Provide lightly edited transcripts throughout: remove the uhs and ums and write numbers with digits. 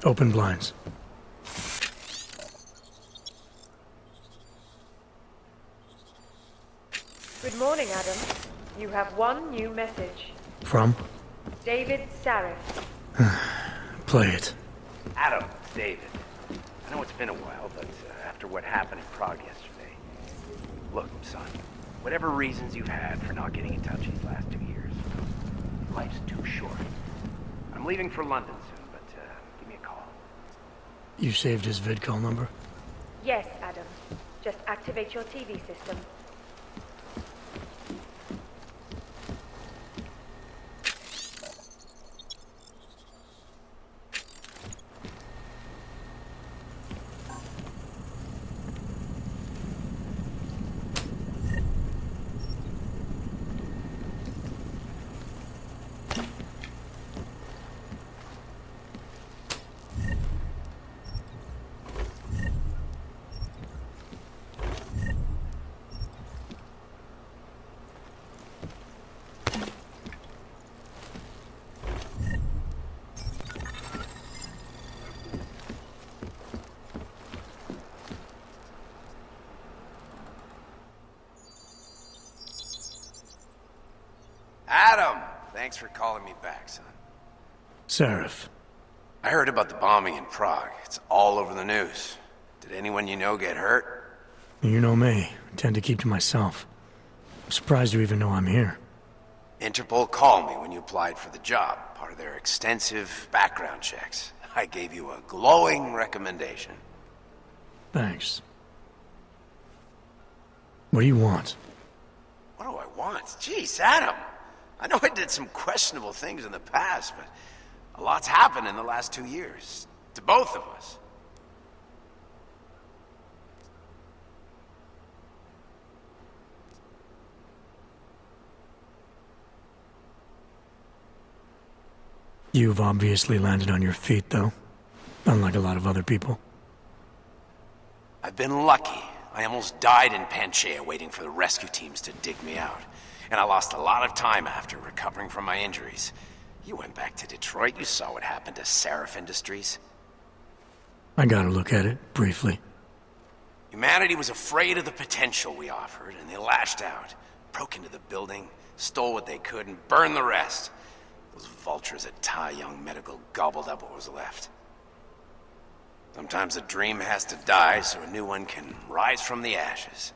Open blinds. Good morning, Adam. You have one new message. From? David Sarif. Play it. Adam, it's David. I know it's been a while, but after what happened in Prague yesterday... Look, son, whatever reasons you've had for not getting in touch these last 2 years, life's too short. I'm leaving for London soon, but give me a call. You saved his vidcall number? Yes, Adam. Just activate your TV system. Adam! Thanks for calling me back, son. Sarif. I heard about the bombing in Prague. It's all over the news. Did anyone you know get hurt? You know me. I tend to keep to myself. I'm surprised you even know I'm here. Interpol called me when you applied for the job, part of their extensive background checks. I gave you a glowing recommendation. Thanks. What do you want? What do I want? Jeez, Adam! I know I did some questionable things in the past, but a lot's happened in the last 2 years. To both of us. You've obviously landed on your feet, though. Unlike a lot of other people. I've been lucky. I almost died in Panchea waiting for the rescue teams to dig me out. And I lost a lot of time after recovering from my injuries. You went back to Detroit, you saw what happened to Sarif Industries. I got a look at it, briefly. Humanity was afraid of the potential we offered, and they lashed out. Broke into the building, stole what they could, and burned the rest. Those vultures at Tai Young Medical gobbled up what was left. Sometimes a dream has to die so a new one can rise from the ashes.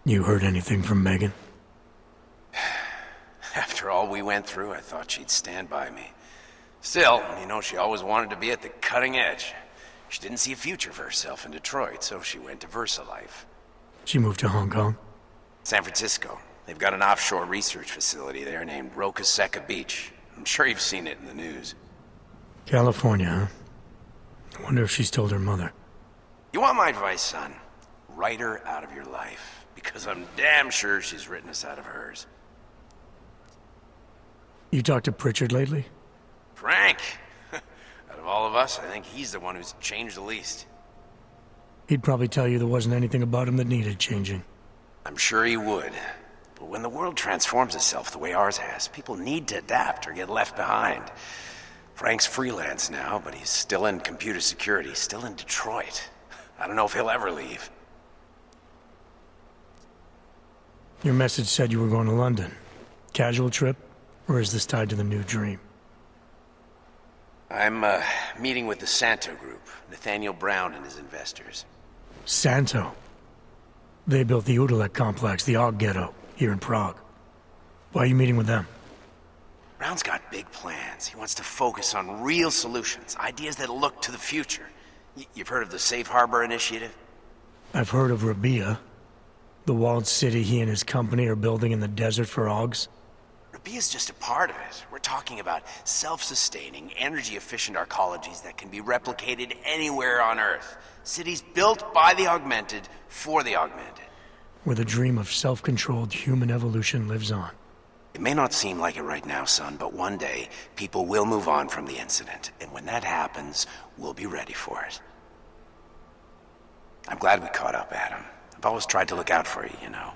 You heard anything from Megan? After all we went through, I thought she'd stand by me. Still, you know, she always wanted to be at the cutting edge. She didn't see a future for herself in Detroit, so she went to VersaLife. She moved to Hong Kong? San Francisco. They've got an offshore research facility there named Roca Seca Beach. I'm sure you've seen it in the news. California, huh? I wonder if she's told her mother. You want my advice, son? Write her out of your life. Because I'm damn sure she's written us out of hers. You talked to Pritchard lately? Frank! Out of all of us, I think he's the one who's changed the least. He'd probably tell you there wasn't anything about him that needed changing. I'm sure he would. But when the world transforms itself the way ours has, people need to adapt or get left behind. Frank's freelance now, but he's still in computer security, still in Detroit. I don't know if he'll ever leave. Your message said you were going to London. Casual trip? Or is this tied to the new dream? I'm meeting with the Santo Group, Nathaniel Brown and his investors. Santo? They built the Udalek complex, the Og Ghetto, here in Prague. Why are you meeting with them? Brown's got big plans. He wants to focus on real solutions, ideas that look to the future. You've heard of the Safe Harbor Initiative? I've heard of Rabia. The walled city he and his company are building in the desert for Augs. Rabia's just a part of it. We're talking about self-sustaining, energy-efficient arcologies that can be replicated anywhere on Earth. Cities built by the augmented, for the augmented. Where the dream of self-controlled human evolution lives on. It may not seem like it right now, son, but one day, people will move on from the incident. And when that happens, we'll be ready for it. I'm glad we caught up, Adam. I've always tried to look out for you, you know.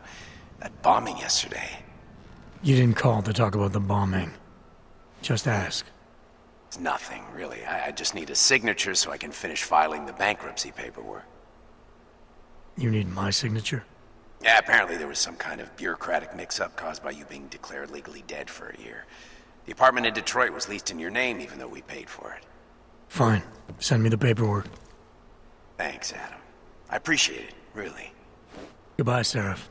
That bombing yesterday. You didn't call to talk about the bombing. Just ask. It's nothing, really. I just need a signature so I can finish filing the bankruptcy paperwork. You need my signature? Yeah, apparently there was some kind of bureaucratic mix-up caused by you being declared legally dead for a year. The apartment in Detroit was leased in your name even though we paid for it. Fine. Send me the paperwork. Thanks, Adam. I appreciate it, really. Goodbye, Seraph.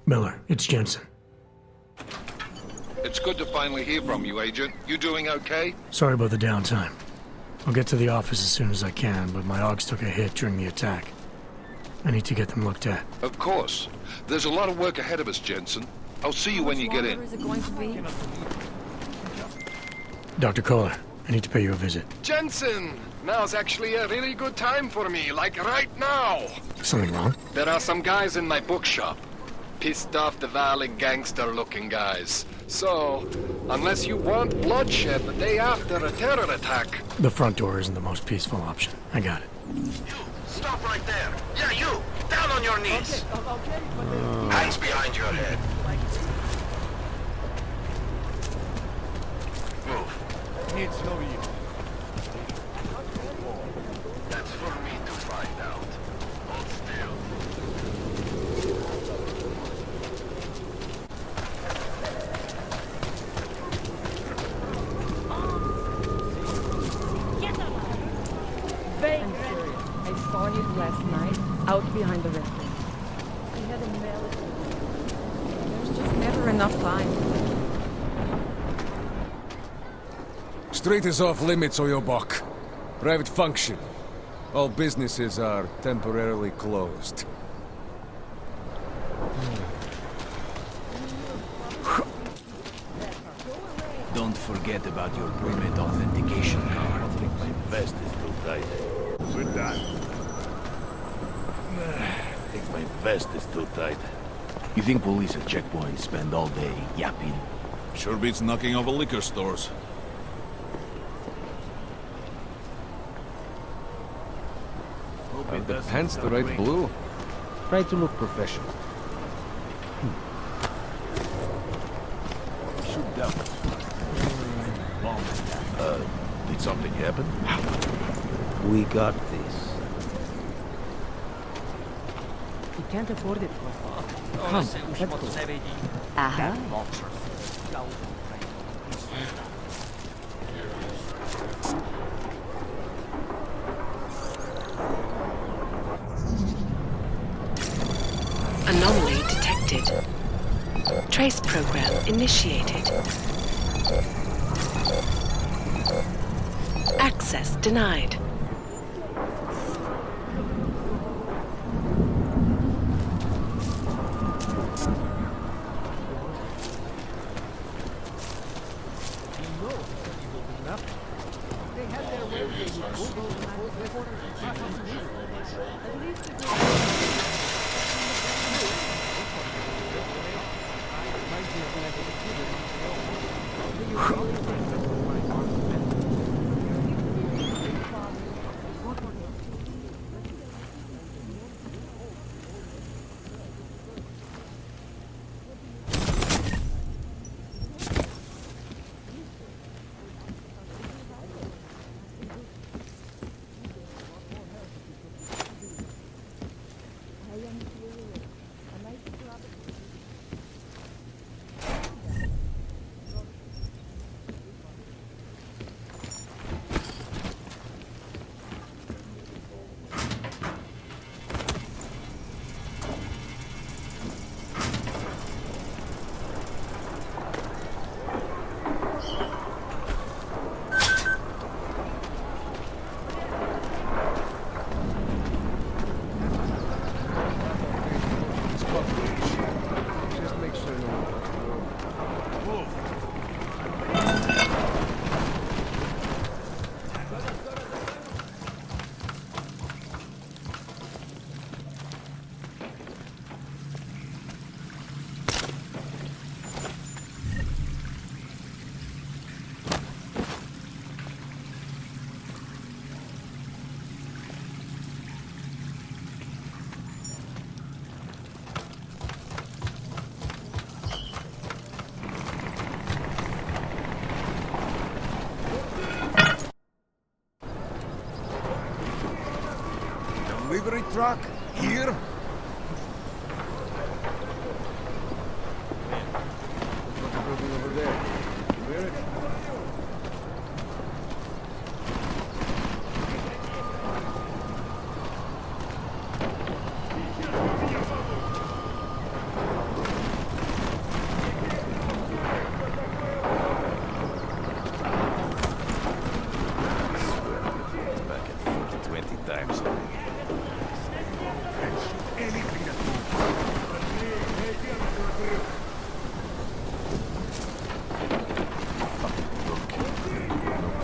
Miller, it's Jensen. It's good to finally hear from you, Agent. You doing okay? Sorry about the downtime. I'll get to the office as soon as I can, but my Augs took a hit during the attack. I need to get them looked at. Of course. There's a lot of work ahead of us, Jensen. I'll see you when you get in. Is it going to be? Dr. Kohler, I need to pay you a visit. Jensen! Now's actually a really good time for me, like right now! Something wrong? There are some guys in my bookshop. Pissed off the valley gangster-looking guys. So, unless you want bloodshed the day after a terror attack... The front door isn't the most peaceful option. I got it. You! Stop right there! Yeah, you! Down on your knees! Hands behind your head. Move. It's no use. That's for me to find out. Hold still. I'm serious. I saw him last night out behind the restaurant. He had a mallet. There's just never enough time. Street is off limits, Oyobok. Private function. All businesses are temporarily closed. Don't forget about your permit authentication card. I think my vest is too tight. Sit down. I think my vest is too tight. You think police at checkpoints spend all day yapping? Sure beats knocking over liquor stores. Hope The pants the right blue. Try to look professional. Shoot down. Did something happen? We got this. He can't afford it. Come, let's go. Aha. Anomaly detected. Trace program initiated. Access denied. truck? Here? Over there. Where is it? Back and forth 20 times already.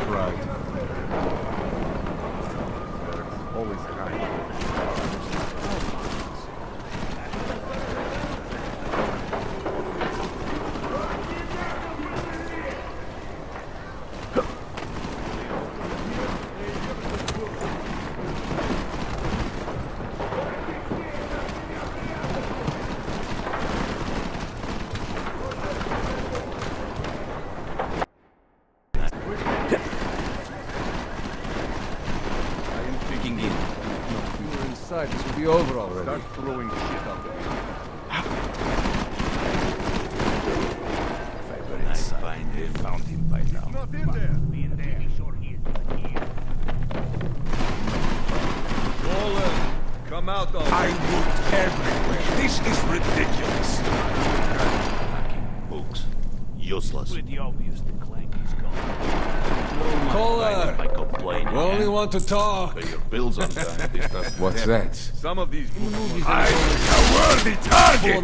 Right. Always high. Picking in. If you were inside, this would be over already. Start throwing shit out there. I find they found him by now. Not in there. Nolan, come out of I looked everywhere. This is ridiculous. Fucking books. Useless. Pretty obvious the clank is gone. Cola! I complain. We only want to talk. Pay your bills on time. This doesn't What's happen. that? some of these books. I'm a worthy target!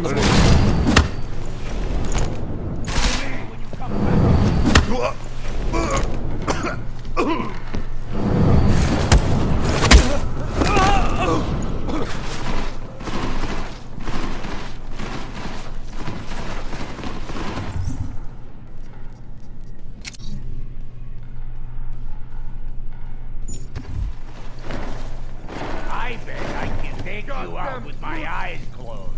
I bet I can take you out with my eyes closed.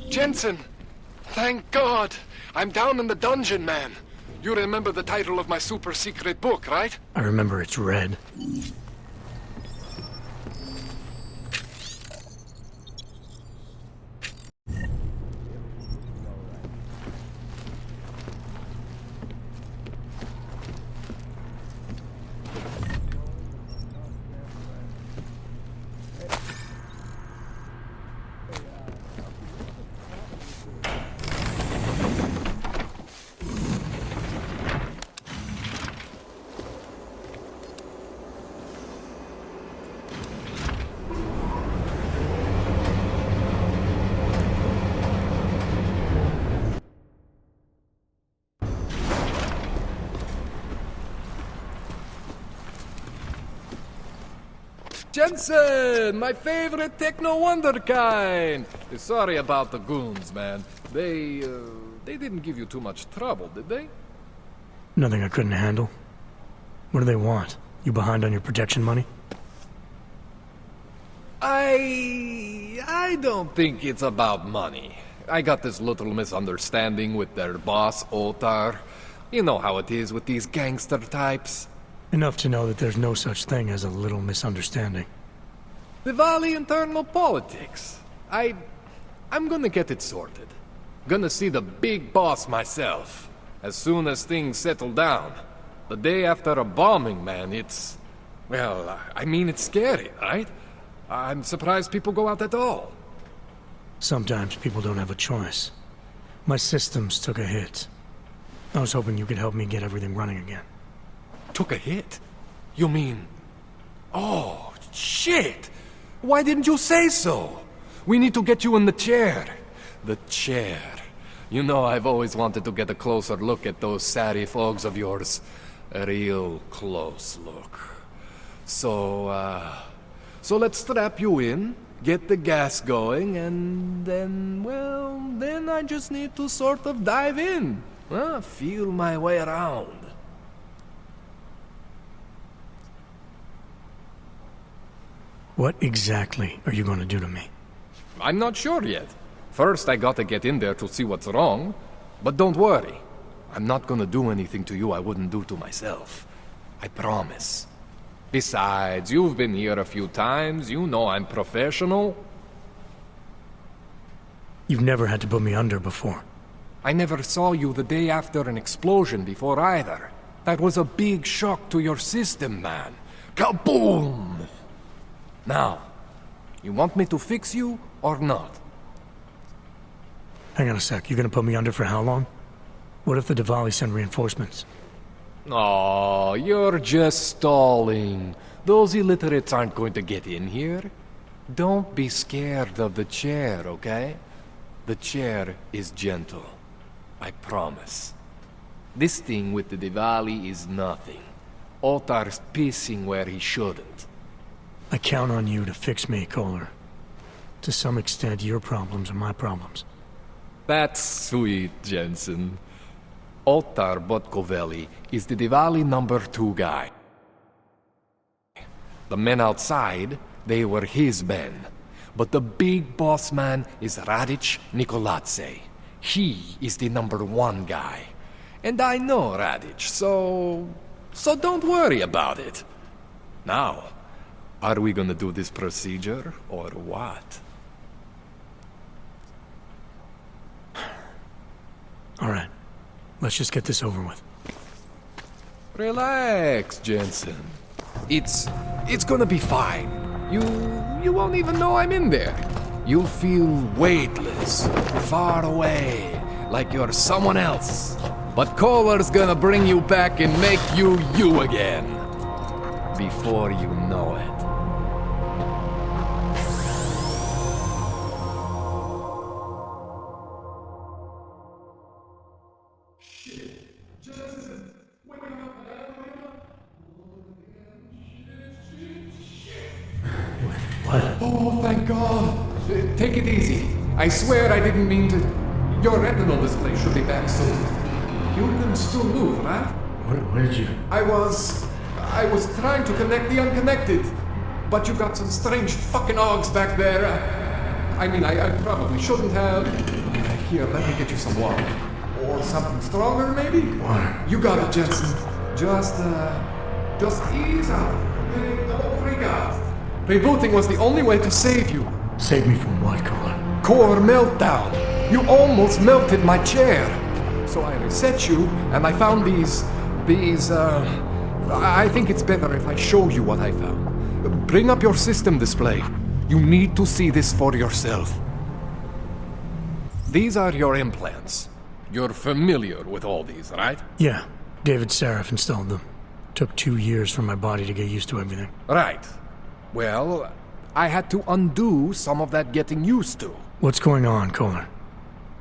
Jensen! Thank God! I'm down in the dungeon, man. You remember the title of my super secret book, right? I remember it's red. Jensen, my favorite techno wonderkind. Sorry about the goons, man. They didn't give you too much trouble, did they? Nothing I couldn't handle. What do they want? You behind on your protection money? I don't think it's about money. I got this little misunderstanding with their boss, Otar. You know how it is with these gangster types. Enough to know that there's no such thing as a little misunderstanding. The Valley internal politics. I'm gonna get it sorted. Gonna see the big boss myself. As soon as things settle down. The day after a bombing, man, it's... Well, I mean, it's scary, right? I'm surprised people go out at all. Sometimes people don't have a choice. My systems took a hit. I was hoping you could help me get everything running again. Took a hit? You mean... Oh, shit! Why didn't you say so? We need to get you in the chair. The chair. You know, I've always wanted to get a closer look at those satty fogs of yours. A real close look. So let's strap you in, get the gas going, and then, well, then I just need to sort of dive in. Feel my way around. What exactly are you going to do to me? I'm not sure yet. First, I gotta get in there to see what's wrong. But don't worry. I'm not gonna do anything to you I wouldn't do to myself. I promise. Besides, you've been here a few times. You know I'm professional. You've never had to put me under before. I never saw you the day after an explosion before either. That was a big shock to your system, man. Kaboom! Now, you want me to fix you or not? Hang on a sec. You're gonna put me under for how long? What if the Diwali send reinforcements? Oh, you're just stalling. Those illiterates aren't going to get in here. Don't be scared of the chair, okay? The chair is gentle. I promise. This thing with the Diwali is nothing. Otar's pissing where he shouldn't. I count on you to fix me, Kohler. To some extent, your problems are my problems. That's sweet, Jensen. Otar Botkovelli is the Diwali #2 guy. The men outside, they were his men. But the big boss man is Radic Nikoladze. He is the #1 guy. And I know Radic, so don't worry about it. Now, are we gonna do this procedure, or what? All right. Let's just get this over with. Relax, Jensen. It's gonna be fine. You won't even know I'm in there. You'll feel weightless, far away, like you're someone else. But Kohler's gonna bring you back and make you you again. Before you know it. What? Oh, thank God. Take it easy. I swear I didn't mean to. Your retinal display should be back soon. You can still move, right? Where did you... I was trying to connect the unconnected. But you got some strange fucking Augs back there. I mean, I probably shouldn't have. Here, let me get you some water. Or something stronger, maybe? Water. You got it, Jensen. Just ease up. Okay? Don't freak out. Rebooting was the only way to save you. Save me from what, Kohler? Core meltdown. You almost melted my chair. So I reset you, and I found these, I think it's better if I show you what I found. Bring up your system display. You need to see this for yourself. These are your implants. You're familiar with all these, right? Yeah. David Sarif installed them. Took 2 years for my body to get used to everything. Right. Well, I had to undo some of that getting used to. What's going on, Kohler?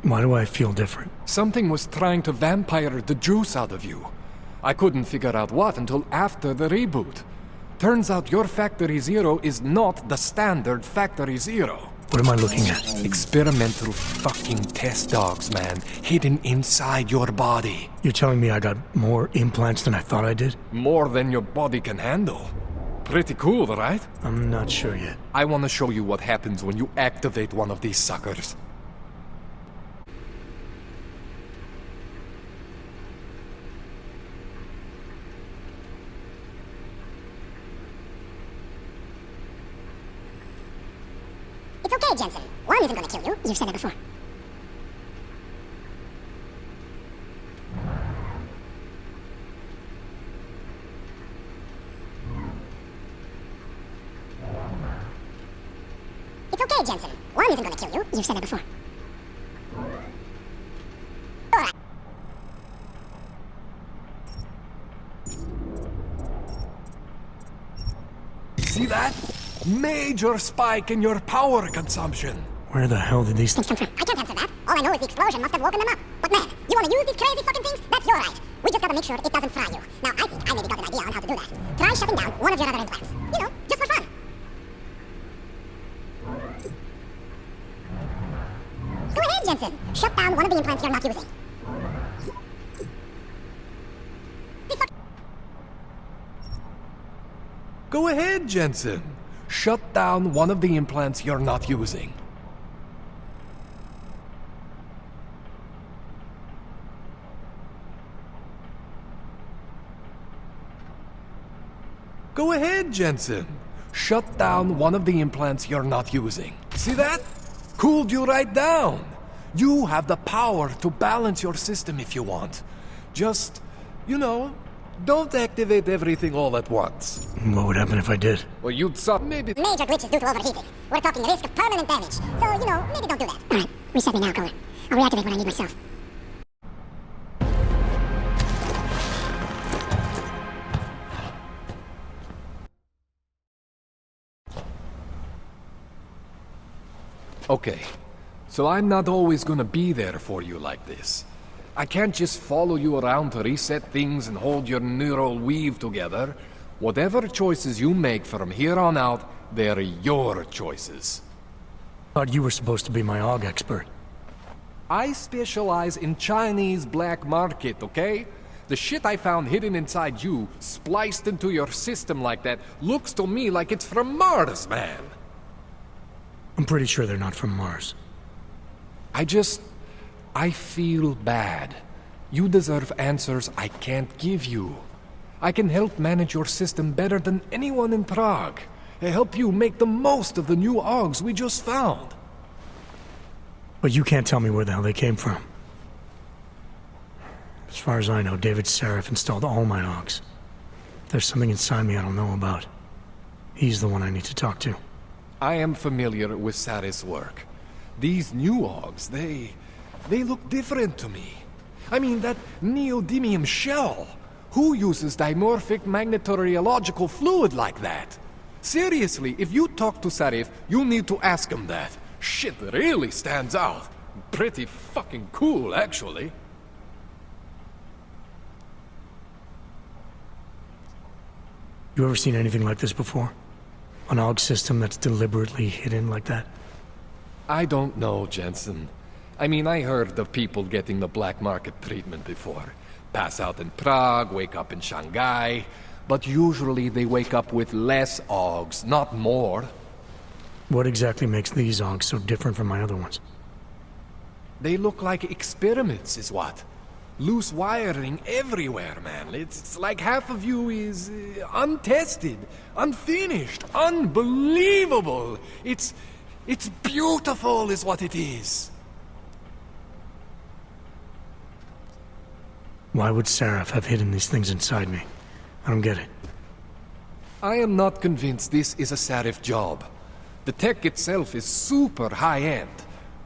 Why do I feel different? Something was trying to vampire the juice out of you. I couldn't figure out what until after the reboot. Turns out your Factory Zero is not the standard Factory Zero. What am I looking at? Experimental fucking test dogs, man. Hidden inside your body. You're telling me I got more implants than I thought I did? More than your body can handle. Pretty cool, right? I'm not sure yet. I want to show you what happens when you activate one of these suckers. It's okay, Jensen. One isn't gonna kill you. You've said that before. It's okay, Jensen. One isn't gonna kill you. You've said that before. Alright. See that? Major spike in your power consumption. Where the hell did these Things come from. I can't answer that. All I know is the explosion must have woken them up. But man, you wanna use these crazy fucking things? That's your right. We just gotta make sure it doesn't fry you. Now, I think I maybe got an idea on how to do that. Try shutting down one of your other implants. You know, just for fun. Go ahead, Jensen. Shut down one of the implants you're not using. Go ahead, Jensen. shut down one of the implants you're not using. Go ahead, Jensen. Shut down one of the implants you're not using. See that? Cooled you right down. You have the power to balance your system if you want. Just, don't activate everything all at once. What would happen if I did? Well, you'd maybe... Major glitches due to overheating. We're talking risk of permanent damage. So, maybe don't do that. Alright, reset me now, caller. I'll reactivate when I need myself. Okay, so I'm not always gonna be there for you like this. I can't just follow you around to reset things and hold your neural weave together. Whatever choices you make from here on out, they're your choices. Thought you were supposed to be my AUG expert. I specialize in Chinese black market, okay? The shit I found hidden inside you, spliced into your system like that, looks to me like it's from Mars, man. I'm pretty sure they're not from Mars. I feel bad. You deserve answers I can't give you. I can help manage your system better than anyone in Prague. I help you make the most of the new AUGs we just found. But you can't tell me where the hell they came from. As far as I know, David Sarif installed all my AUGs. There's something inside me I don't know about. He's the one I need to talk to. I am familiar with Sarif's work. These new AUGs, they look different to me. I mean, that neodymium shell. Who uses dimorphic magnetorheological fluid like that? Seriously, if you talk to Sarif, you need to ask him that. Shit really stands out. Pretty fucking cool, actually. You ever seen anything like this before? An AUG system that's deliberately hidden like that? I don't know, Jensen. I mean, I heard of people getting the black market treatment before. Pass out in Prague, wake up in Shanghai. But usually they wake up with less AUGs, not more. What exactly makes these AUGs so different from my other ones? They look like experiments, is what. Loose wiring everywhere, man. It's like half of you is untested, unfinished, unbelievable. It's beautiful is what it is. Why would Sarif have hidden these things inside me? I don't get it. I am not convinced this is a Sarif job. The tech itself is super high-end,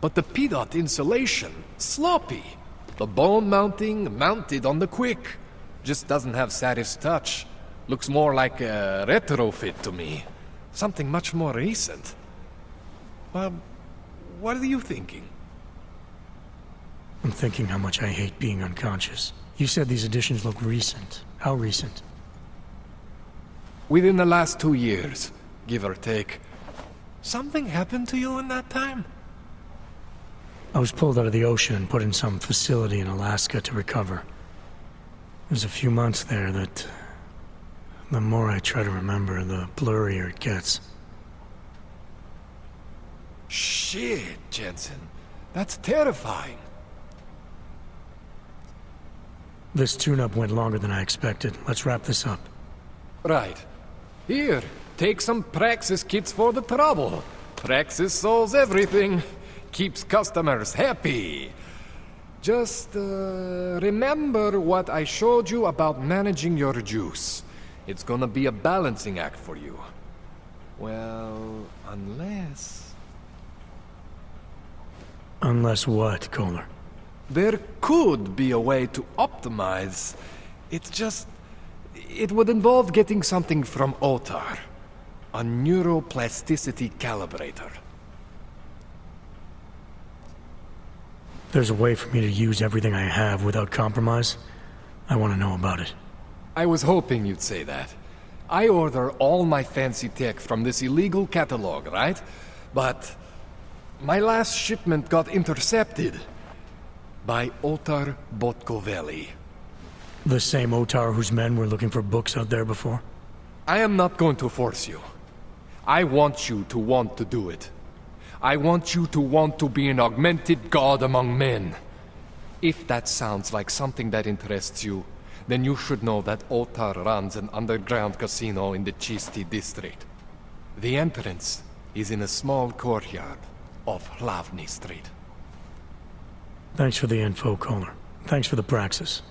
but the PDOT insulation, sloppy. The bone mounting, mounted on the quick. Just doesn't have Sarif's touch. Looks more like a retrofit to me. Something much more recent. Well, what are you thinking? I'm thinking how much I hate being unconscious. You said these additions look recent. How recent? Within the last 2 years, give or take. Something happened to you in that time? I was pulled out of the ocean and put in some facility in Alaska to recover. There's a few months there that... the more I try to remember, the blurrier it gets. Shit, Jensen. That's terrifying. This tune-up went longer than I expected. Let's wrap this up. Right. Here, take some Praxis kits for the trouble. Praxis solves everything. Keeps customers happy. Just, remember what I showed you about managing your juice. It's gonna be a balancing act for you. Well, unless... Unless what, Kohler? There could be a way to optimize. It's just... it would involve getting something from Otar. A neuroplasticity calibrator. There's a way for me to use everything I have without compromise? I want to know about it. I was hoping you'd say that. I order all my fancy tech from this illegal catalog, right? But my last shipment got intercepted by Otar Botkoveli. The same Otar whose men were looking for books out there before? I am not going to force you. I want you to want to do it. I want you to want to be an augmented god among men. If that sounds like something that interests you, then you should know that Otar runs an underground casino in the Chisti district. The entrance is in a small courtyard off Hlavny Street. Thanks for the info, Kohler. Thanks for the praxis.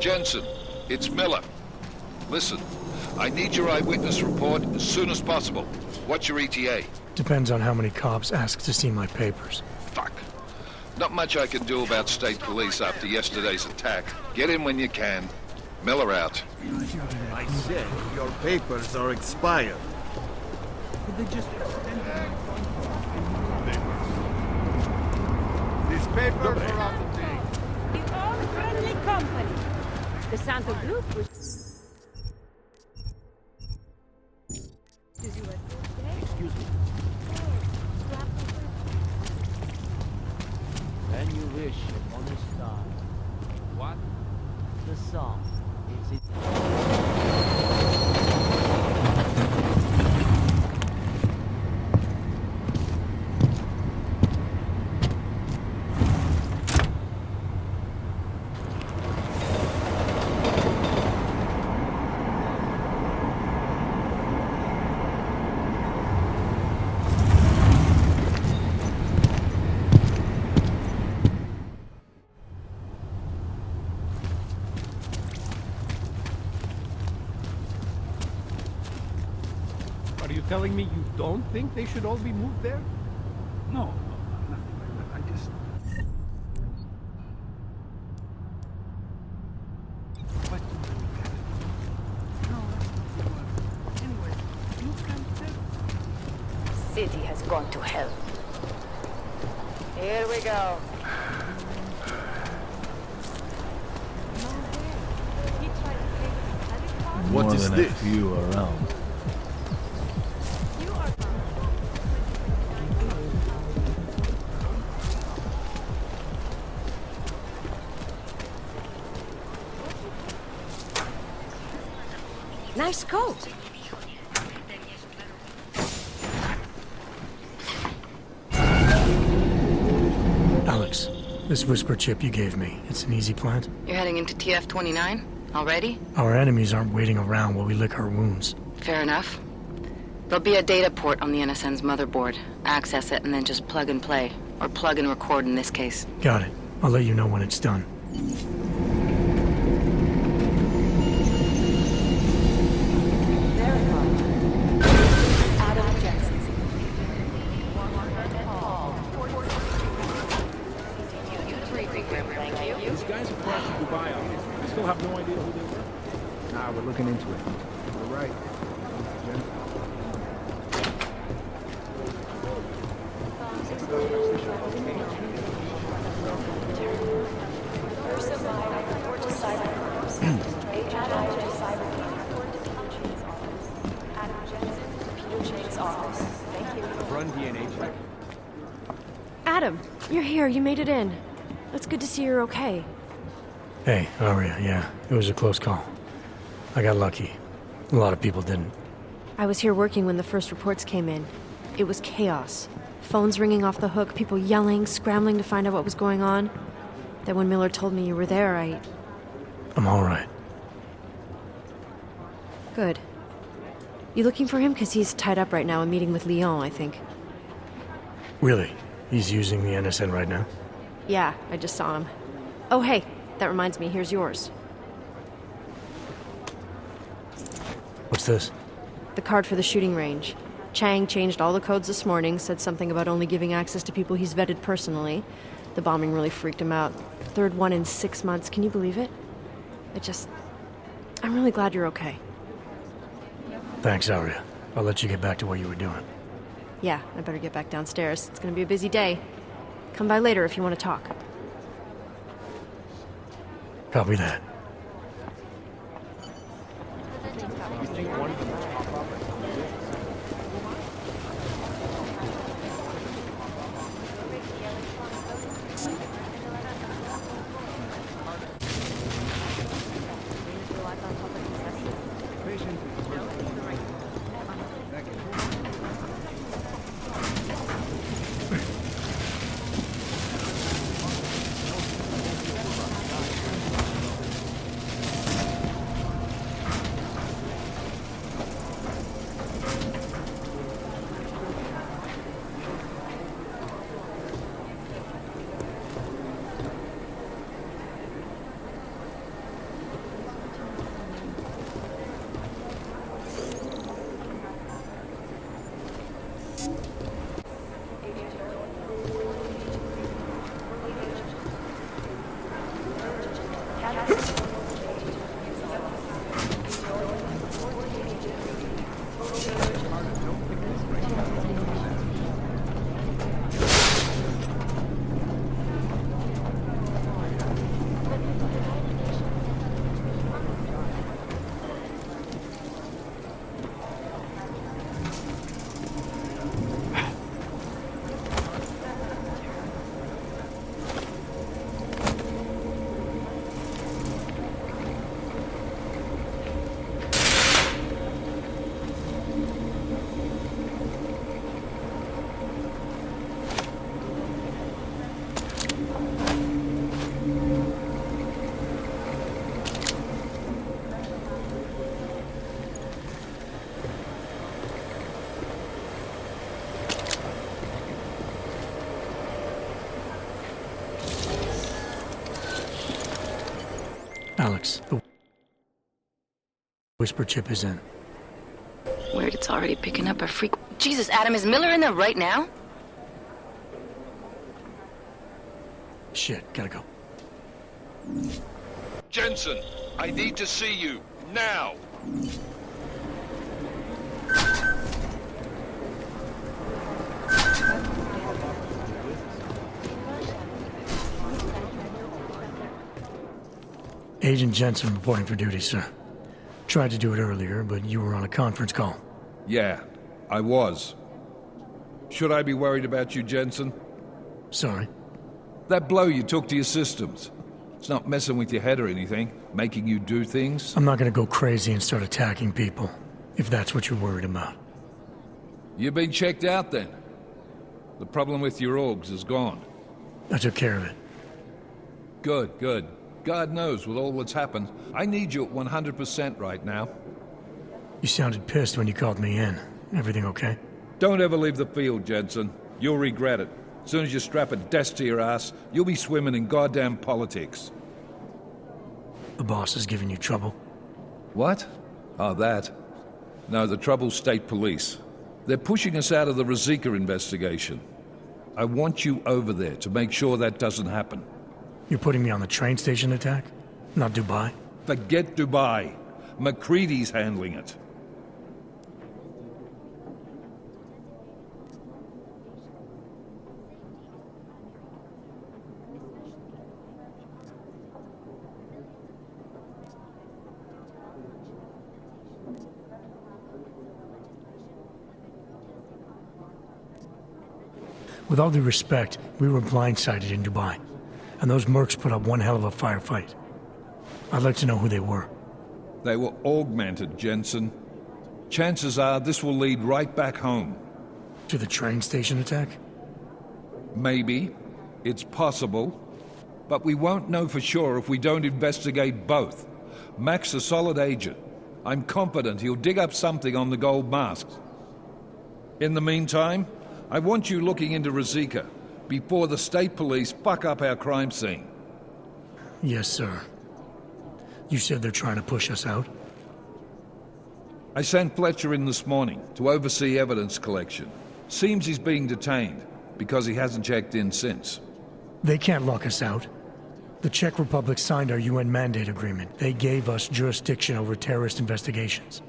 Jensen, it's Miller. Listen, I need your eyewitness report as soon as possible. What's your ETA? Depends on how many cops ask to see my papers. Fuck. Not much I can do about state police after yesterday's attack. Get in when you can. Miller out. I said your papers are expired. Could they just extend them? These papers are out of date. The old friendly company. The Santo Group was... Excuse me. When you wish upon a star. What? The song. It's it. Are you telling me you don't think they should all be moved there? No, nothing like that. I just... city has gone to hell. Here we go. What More is than this? a few around. Nice coat. Alex, this whisper chip you gave me, it's an easy plant? You're heading into TF-29? Already? Our enemies aren't waiting around while we lick our wounds. Fair enough. There'll be a data port on the NSN's motherboard. Access it and then just plug and play. Or plug and record in this case. Got it. I'll let you know when it's done. Adam Jensen. These guys have crossed the Dubai office. I still have no idea who they were. Nah, we're looking into it. You're right. Run DNA check. Adam, you're here. You made it in. It's good to see you're okay. Hey, Aria, yeah, it was a close call. I got lucky. A lot of people didn't. I was here working when the first reports came in. It was chaos. Phones ringing off the hook, people yelling, scrambling to find out what was going on. Then when Miller told me you were there, I'm all right. Good. You looking for him? Because he's tied up right now and meeting with Leon, I think. Really? He's using the NSN right now? Yeah, I just saw him. Oh, hey, that reminds me, here's yours. What's this? The card for the shooting range. Chang changed all the codes this morning, said something about only giving access to people he's vetted personally. The bombing really freaked him out. Third one in 6 months, can you believe it? I'm really glad you're okay. Thanks, Aria. I'll let you get back to what you were doing. Yeah, I better get back downstairs. It's gonna be a busy day. Come by later if you want to talk. Copy that. You think one of them will pop up? Alex, the whisper chip is in. Weird, it's already picking up a freak. Jesus, Adam, is Miller in there right now? Shit, gotta go. Jensen, I need to see you, now! Agent Jensen reporting for duty, sir. Tried to do it earlier, but you were on a conference call. Yeah, I was. Should I be worried about you, Jensen? Sorry. That blow you took to your systems. It's not messing with your head or anything, making you do things. I'm not gonna go crazy and start attacking people, if that's what you're worried about. You've been checked out then. The problem with your orgs is gone. I took care of it. Good, good. God knows, with all that's happened, I need you at 100% right now. You sounded pissed when you called me in. Everything okay? Don't ever leave the field, Jensen. You'll regret it. As soon as you strap a desk to your ass, you'll be swimming in goddamn politics. The boss is giving you trouble? What? Oh, that. No, the trouble's state police. They're pushing us out of the Ruzicka investigation. I want you over there to make sure that doesn't happen. You're putting me on the train station attack? Not Dubai? Forget Dubai. McCready's handling it. With all due respect, we were blindsided in Dubai, and those mercs put up one hell of a firefight. I'd like to know who they were. They were augmented, Jensen. Chances are this will lead right back home. To the train station attack? Maybe. It's possible. But we won't know for sure if we don't investigate both. Mac's a solid agent. I'm confident he'll dig up something on the gold masks. In the meantime, I want you looking into Ruzicka before the state police fuck up our crime scene. Yes, sir. You said they're trying to push us out? I sent Fletcher in this morning to oversee evidence collection. Seems he's being detained because he hasn't checked in since. They can't lock us out. The Czech Republic signed our UN mandate agreement. They gave us jurisdiction over terrorist investigations.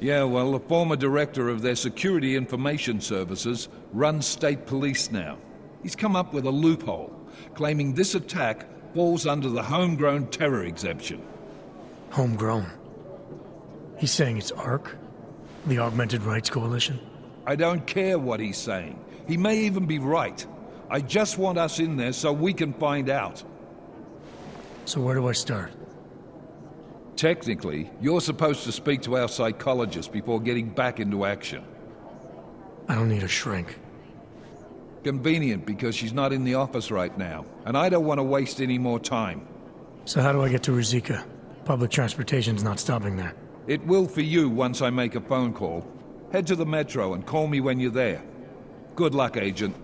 Yeah, well, the former director of their security information services runs state police now. He's come up with a loophole, claiming this attack falls under the homegrown terror exemption. Homegrown? He's saying it's ARC? The Augmented Rights Coalition? I don't care what he's saying. He may even be right. I just want us in there so we can find out. So where do I start? Technically, you're supposed to speak to our psychologist before getting back into action. I don't need a shrink. Convenient, because she's not in the office right now, and I don't want to waste any more time. So how do I get to Ruzicka? Public transportation's not stopping there. It will for you once I make a phone call. Head to the metro and call me when you're there. Good luck, Agent.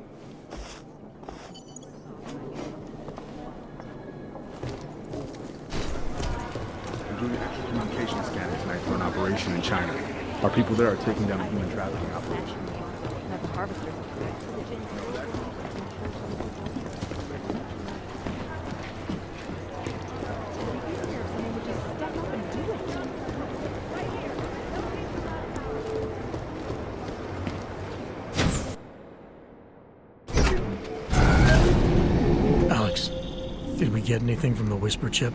We're doing an extra communication scanner tonight for an operation in China. Our people there are taking down a human trafficking operation. Have a harvester. Alex, did we get anything from the Whisper chip?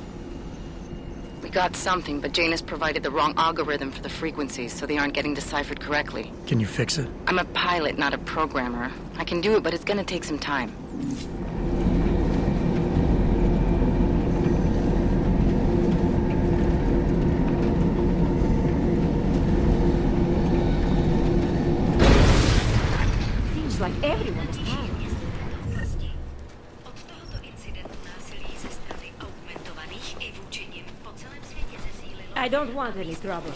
We got something, but Jane has provided the wrong algorithm for the frequencies, so they aren't getting deciphered correctly. Can you fix it? I'm a pilot, not a programmer. I can do it, but it's gonna take some time. Seems like everyone is tired. I don't want any trouble.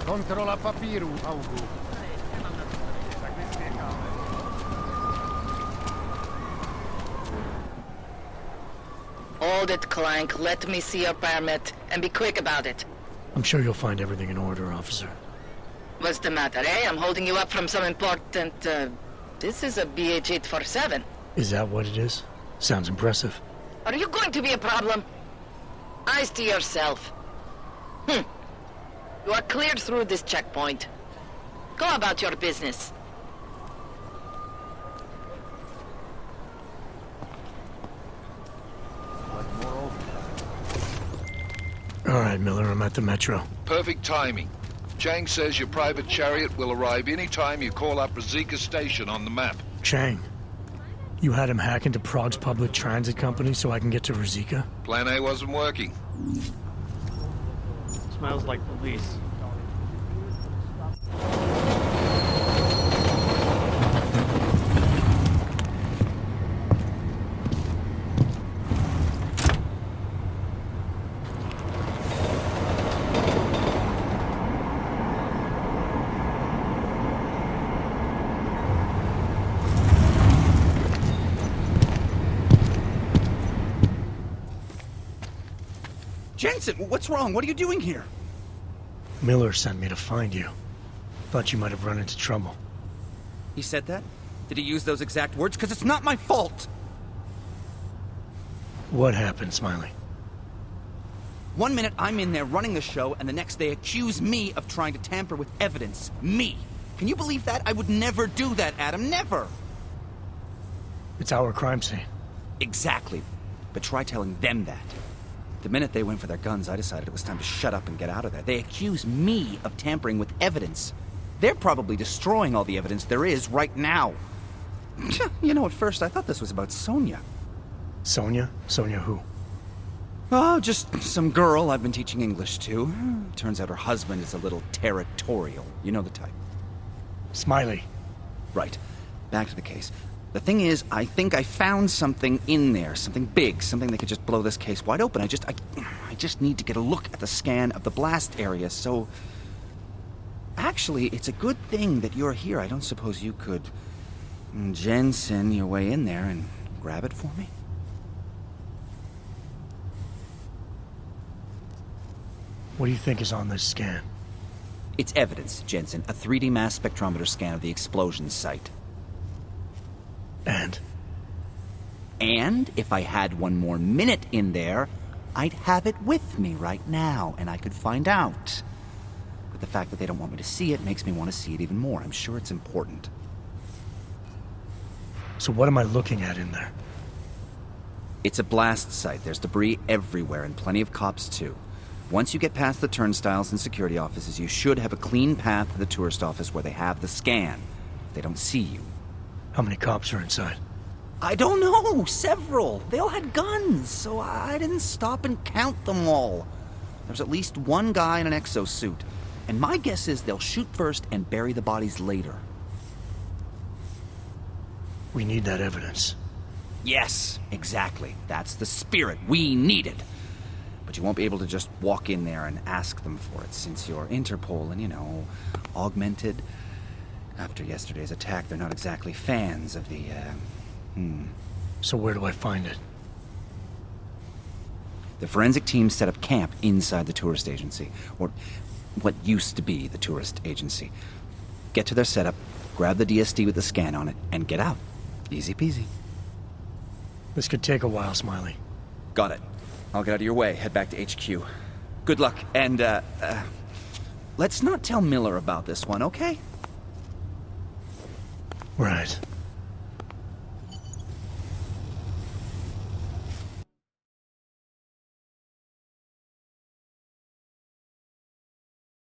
Controlla papiru, Augu. Hold it, Clank. Let me see your permit. And be quick about it. I'm sure you'll find everything in order, officer. What's the matter, eh? I'm holding you up from some important, This is a BH-847. Is that what it is? Sounds impressive. Are you going to be a problem? Eyes to yourself. You are cleared through this checkpoint. Go about your business. All right, Miller, I'm at the Metro. Perfect timing. Chang says your private chariot will arrive any time you call up Rizika Station on the map. Chang, you had him hack into Prague's public transit company so I can get to Rizika? Plan A wasn't working. Smells like police. Jensen, what's wrong? What are you doing here? Miller sent me to find you. Thought you might have run into trouble. He said that? Did he use those exact words? Because it's not my fault! What happened, Smiley? 1 minute I'm in there running the show, and the next they accuse me of trying to tamper with evidence. Me! Can you believe that? I would never do that, Adam. Never! It's our crime scene. Exactly. But try telling them that. The minute they went for their guns, I decided it was time to shut up and get out of there. They accuse me of tampering with evidence. They're probably destroying all the evidence there is right now. You know, at first I thought this was about Sonia. Sonia? Sonia who? Oh, just some girl I've been teaching English to. Turns out her husband is a little territorial. You know the type. Smiley. Right. Back to the case. The thing is, I think I found something in there, something big, something that could just blow this case wide open. I just need to get a look at the scan of the blast area, so... Actually, it's a good thing that you're here. I don't suppose you could... Jensen your way in there and grab it for me? What do you think is on this scan? It's evidence, Jensen. A 3D mass spectrometer scan of the explosion site. And? And if I had one more minute in there, I'd have it with me right now, and I could find out. But the fact that they don't want me to see it makes me want to see it even more. I'm sure it's important. So what am I looking at in there? It's a blast site. There's debris everywhere, and plenty of cops, too. Once you get past the turnstiles and security offices, you should have a clean path to the tourist office where they have the scan. If they don't see you. How many cops are inside? I don't know. Several. They all had guns, so I didn't stop and count them all. There's at least one guy in an exosuit. And my guess is they'll shoot first and bury the bodies later. We need that evidence. Yes, exactly. That's the spirit. We need it. But you won't be able to just walk in there and ask them for it, since you're Interpol and, you know, augmented. After yesterday's attack, they're not exactly fans of the, So where do I find it? The forensic team set up camp inside the tourist agency, or what used to be the tourist agency. Get to their setup, grab the DSD with the scan on it, and get out. Easy peasy. This could take a while, Smiley. Got it. I'll get out of your way, head back to HQ. Good luck, and, let's not tell Miller about this one, okay? Right.